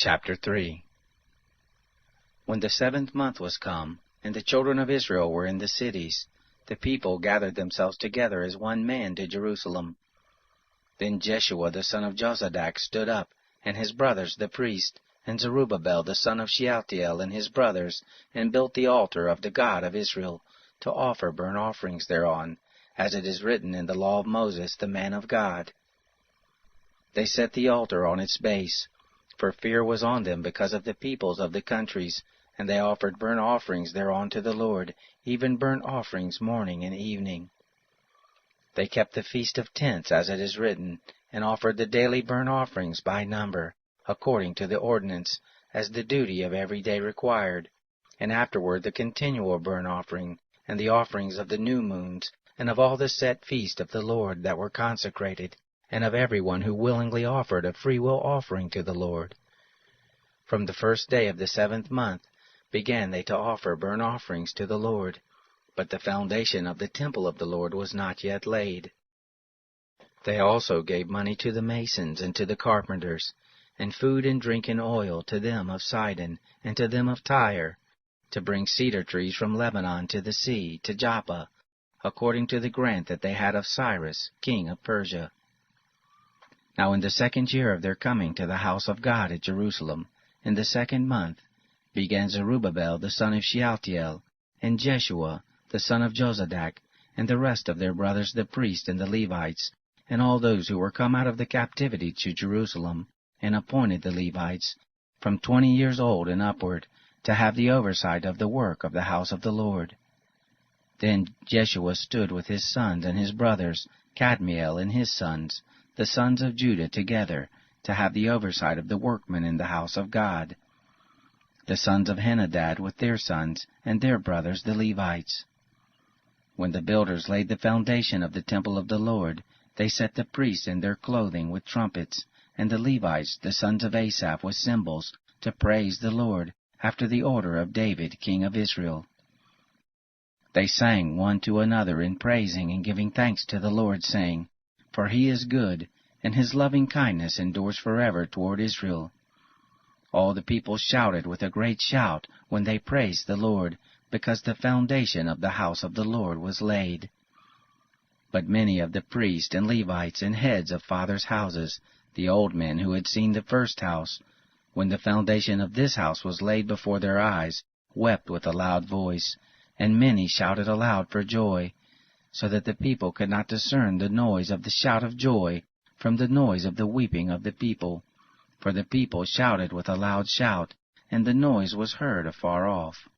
Chapter 3. When the 7th month was come, and the children of Israel were in the cities, the people gathered themselves together as one man to Jerusalem. Then Jeshua the son of Jozadak stood up, and his brothers the priests, and Zerubbabel the son of Shealtiel and his brothers, and built the altar of the God of Israel, to offer burnt offerings thereon, as it is written in the law of Moses the man of God. They set the altar on its base, for fear was on them because of the peoples of the countries, and they offered burnt offerings thereon to the Lord, even burnt offerings morning and evening. They kept the Feast of Tents, as it is written, and offered the daily burnt offerings by number, according to the ordinance, as the duty of every day required, and afterward the continual burnt offering, and the offerings of the new moons, and of all the set feasts of the Lord that were consecrated, and of every one who willingly offered a freewill offering to the Lord. From the first day of the 7th month began they to offer burnt offerings to the Lord, but the foundation of the temple of the Lord was not yet laid. They also gave money to the masons and to the carpenters, and food and drink and oil to them of Sidon and to them of Tyre, to bring cedar trees from Lebanon to the sea, to Joppa, according to the grant that they had of Cyrus, king of Persia. Now in the 2nd year of their coming to the house of God at Jerusalem, in the 2nd month, began Zerubbabel the son of Shealtiel, and Jeshua the son of Jozadak, and the rest of their brothers the priests and the Levites, and all those who were come out of the captivity to Jerusalem, and appointed the Levites, from 20 years old and upward, to have the oversight of the work of the house of the Lord. Then Jeshua stood with his sons and his brothers, Kadmiel and his sons, the sons of Judah together, to have the oversight of the workmen in the house of God. The sons of Henadad with their sons, and their brothers the Levites. When the builders laid the foundation of the temple of the Lord, they set the priests in their clothing with trumpets, and the Levites, the sons of Asaph, with cymbals, to praise the Lord, after the order of David, king of Israel. They sang one to another in praising and giving thanks to the Lord, saying, For he is good, and his loving kindness endures forever toward Israel. All the people shouted with a great shout when they praised the Lord, because the foundation of the house of the Lord was laid. But many of the priests and Levites and heads of fathers' houses, the old men who had seen the first house, when the foundation of this house was laid before their eyes, wept with a loud voice, and many shouted aloud for joy, so that the people could not discern the noise of the shout of joy from the noise of the weeping of the people. For the people shouted with a loud shout, and the noise was heard afar off.